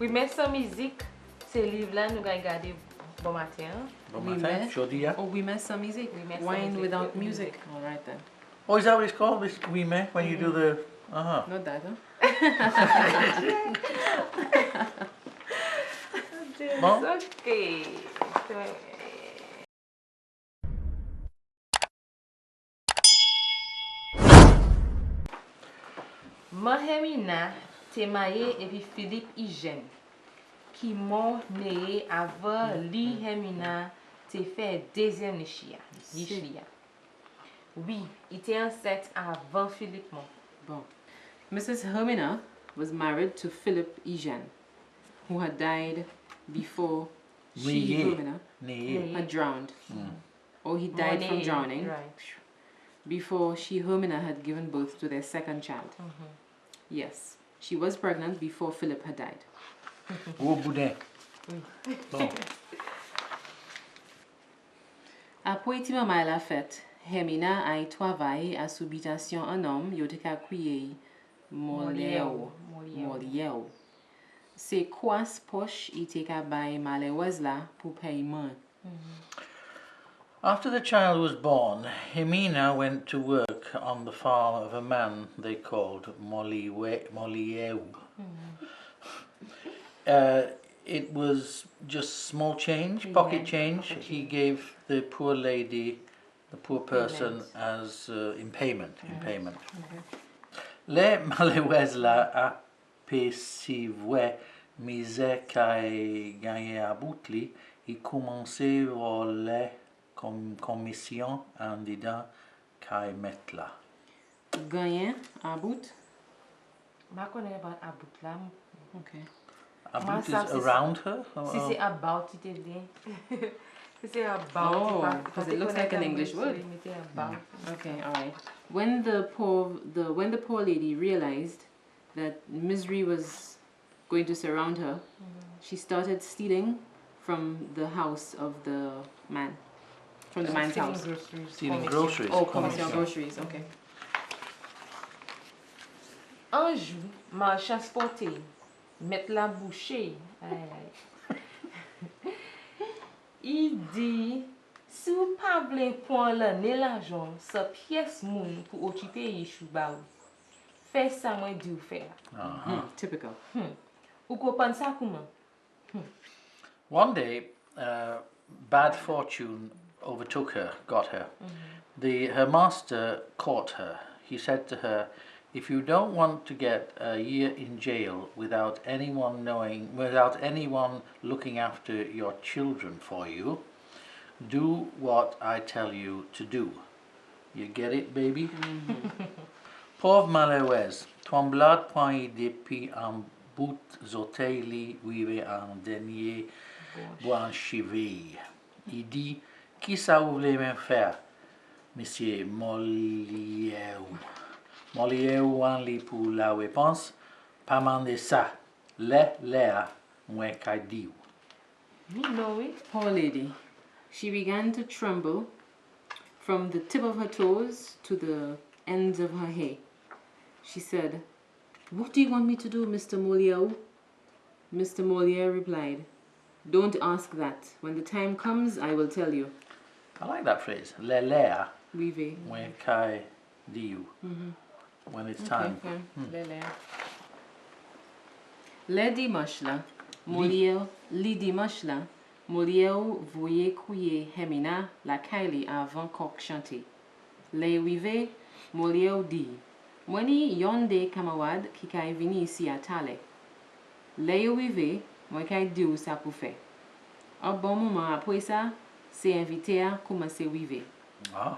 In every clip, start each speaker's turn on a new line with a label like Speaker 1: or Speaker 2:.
Speaker 1: Wimen sans musique, c'est livre là nous allons regarder bon matin.
Speaker 2: Bon matin, jeudi, yeah.
Speaker 3: Oh, wimen sans musique.
Speaker 1: Wimen sans
Speaker 3: Wine
Speaker 1: musique.
Speaker 3: without music. All right then.
Speaker 2: Oh, is that what it's called? This wimen when you do the.
Speaker 3: Not that, huh?
Speaker 2: Bon.
Speaker 1: OK. Mahemina te marié et puis Philippe Hygiène qui m'ont né avant li Hemina te fait deuxième Nishia. Oui, il était enceinte avant Philippe mon.
Speaker 3: Bon. Mrs. Hermina was married to Philip Hygiène, who had died before she, Hermina, had drowned. Or he died from drowning.
Speaker 1: Right.
Speaker 3: Before she, Hermina, had given birth to their second child. Yes, she was pregnant before Philip had died.
Speaker 2: Oh, boudin. Bon.
Speaker 3: Après ti maman la fête, Hermina a travaillé à subitation un homme yo te ka kriye Molièo. C'est quoi ce poche il te ka bay malheureuse la pour paiement.
Speaker 2: After the child was born, Hemina went to work on the farm of a man they called Molieu. It was just small change, pocket change. He gave the poor lady, the poor person, as in payment. Le malheureuse la apercevait misère qu'elle gagnait à boutli, il commençait à voler commission en disant qu'elle mette là.
Speaker 3: Gagner à bout?
Speaker 1: Je connais about about là.
Speaker 3: Okay.
Speaker 2: About is around her?
Speaker 1: Si c'est about, it est bien. Si c'est about,
Speaker 3: oh, because it looks like an English word. Okay, all right. When the poor lady realized that misery was going to surround her, she started stealing from the house of the man, from the man's house.
Speaker 2: Stealing groceries.
Speaker 3: Oh, commission groceries. Okay.
Speaker 1: Un jour, marchand sporté, mettre la bouchée. Il dit, si vous pas voulez prendre l'argent, sa pièce moun pour occuper Yeshua ba ou. Fais ça moi dit ou faire.
Speaker 3: Typical.
Speaker 1: Ou comprendre ça comment?
Speaker 2: One day, bad fortune overtook her, got her. Her master caught her. He said to her, if you don't want to get a year in jail without anyone looking after your children for you, do what I tell you to do. You get it, baby? Pauvre malheureuse, ton blad point depuis un bout zoté li vive en dernier blanchivé. Il dit, qui ça vous voulez me faire, monsieur Molieu? Molieu en li pour la réponse, pas mandé ça, l'air, moi qu'a dit.
Speaker 1: Me know it.
Speaker 3: Poor lady. She began to tremble from the tip of her toes to the ends of her hair. She said, what do you want me to do, Mr. Molière? Mr. Molière replied, don't ask that. When the time comes, I will tell you.
Speaker 2: I like that phrase, l'air,
Speaker 3: Vive.
Speaker 2: moi qu'a dit. When it's time.
Speaker 3: Le dimanche là, Molière, li dimanche là, Molière voyait couiller Hemina la Kylie avant coq chanter. Le rive, Molière dit, moi ni yon de camarade qui kay vini ici à Tale. Le rive, moi kay dit ou ça pour faire. Un bon moment après ça, c'est invité à commencer rive.
Speaker 2: Ah.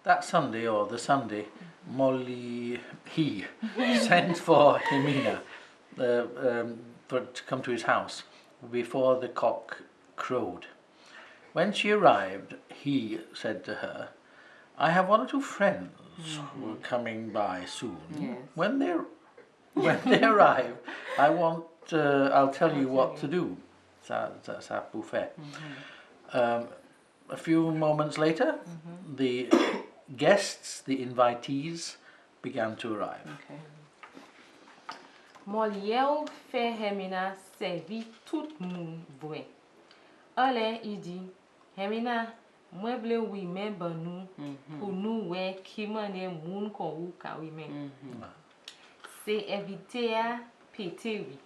Speaker 2: That Sunday, or the Sunday, he sent for Hemina to come to his house before the cock crowed. When she arrived, he said to her, I have one or two friends who are coming by soon.
Speaker 3: Yes.
Speaker 2: When they arrive, I'll tell you what to do. Ça pour faire. A few moments later, the guests, the invitees, began to arrive.
Speaker 3: Okay.
Speaker 1: Molière fait Hemina servir tout le monde vrai. Alors il dit, Hemina, moi vle wimen ban nous pour nous ouais qui manière moun kon ou ka wimen. C'est éviter à péter oui.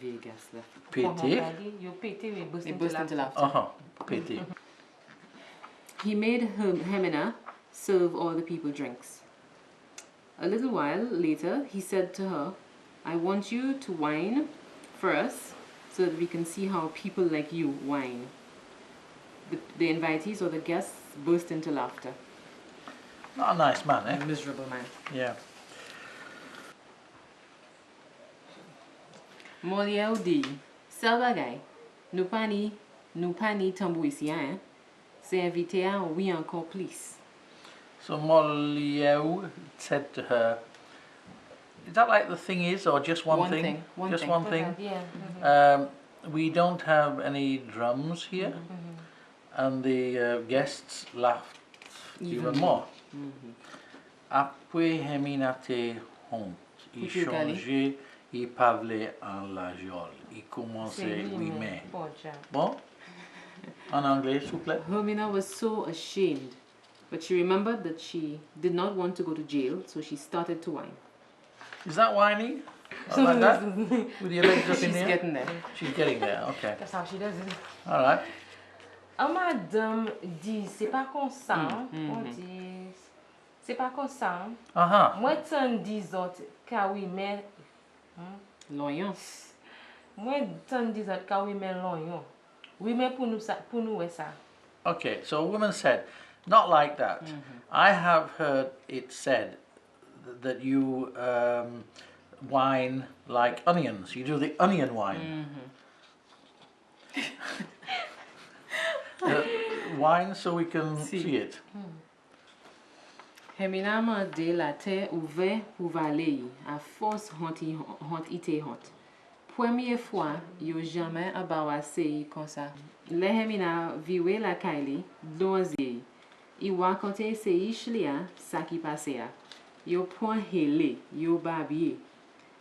Speaker 3: Vegas là.
Speaker 2: Pété.
Speaker 1: Yo péter oui,
Speaker 3: They burst into laughter.
Speaker 2: Pété.
Speaker 3: He made Hemina serve all the people drinks. A little while later, he said to her, I want you to whine for us so that we can see how people like you whine. The invitees or the guests burst into laughter.
Speaker 2: Not a nice man, eh?
Speaker 3: A miserable man.
Speaker 2: Yeah.
Speaker 3: Molière dit, Sel bagay, nou pa ni tambou isi, hein? Se invite a oui encore plus.
Speaker 2: So Molière said to her, is that like the thing is, or just one thing? Just one thing?
Speaker 1: Yeah.
Speaker 2: We don't have any drums here. And the guests laughed even more. Après Hemina te honte, il changeait, il parlait en lajol, il commençait wimen. Bon? En anglais, s'il vous plaît.
Speaker 3: Hemina was so ashamed, but she remembered that she did not want to go to jail, so she started to whine.
Speaker 2: Is that whining? Like that? With your legs up in the air?
Speaker 3: She's getting there.
Speaker 2: She's getting there, okay.
Speaker 1: That's how she does it.
Speaker 2: All right.
Speaker 1: Madame dit, c'est pas comme ça. On dit, c'est pas comme ça. Moi, t'en dis autres, car oui, mais.
Speaker 3: Loyon.
Speaker 1: Moi, t'en dis autres, car oui, mais loyon. Oui, mais pour nous, ouais, ça.
Speaker 2: Okay, so a woman said, not like that. I have heard it said that you whine like onions. You do the onion whine. Whine so we can see it.
Speaker 3: Hemina mande la terre ouverte pour valer, à force hont ite hont. Première fois, yo jamais abawase comme ça. Le Hemina viwe la kaili, donze. I wakonte se ishlia, sa ki pase a. Yo point hele, yo babye.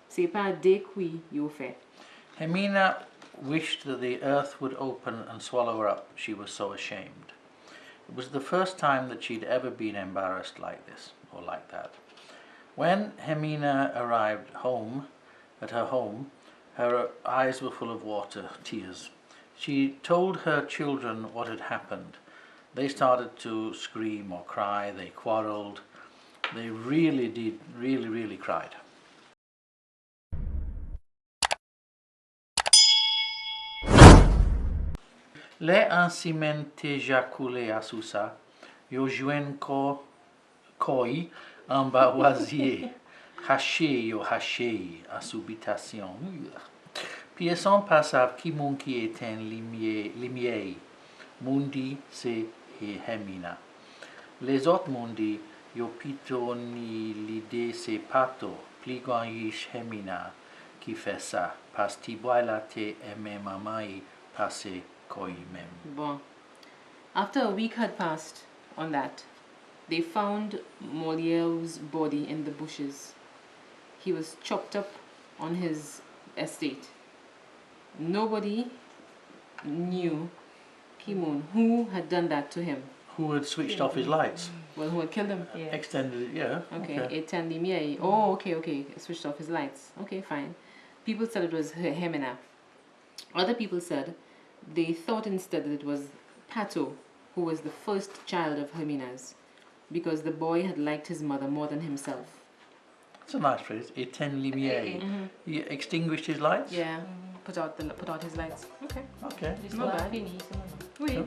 Speaker 3: Se pa dekwi yo fait.
Speaker 2: Hemina wished that the earth would open and swallow her up. She was so ashamed. It was the first time that she'd ever been embarrassed like this, or like that. When Hemina arrived at her home, her eyes were full of water, tears. She told her children what had happened. They started to scream or cry, they quarreled. They really cried. Le ansimen te jacoule a sousa, yo jwen koi en bas oisier, haché a subitation. Pièson passab qui mon qui éteint limier, mundi se Hemina. Les autres mundi, yo pito ni l'idée se pato, pligon yish Hemina, qui fait ça, pas ti boila te eme mamai passe.
Speaker 3: Bon. After a week had passed on that, they found Molière's body in the bushes. He was chopped up on his estate. Nobody knew, Kimon, who had done that to him.
Speaker 2: Who had switched off his lights?
Speaker 3: Well, who had killed him?
Speaker 1: Yeah.
Speaker 2: Extended, yeah.
Speaker 3: Okay. Oh, okay. Switched off his lights. Okay, fine. People said it was Hemina. Other people said they thought instead that it was Pato, who was the first child of Hemina's, because the boy had liked his mother more than himself.
Speaker 2: That's a nice phrase. Éteint lumière. He extinguished his lights?
Speaker 3: Yeah, put out his lights. Okay.
Speaker 2: Okay.
Speaker 3: Not bad. Oui.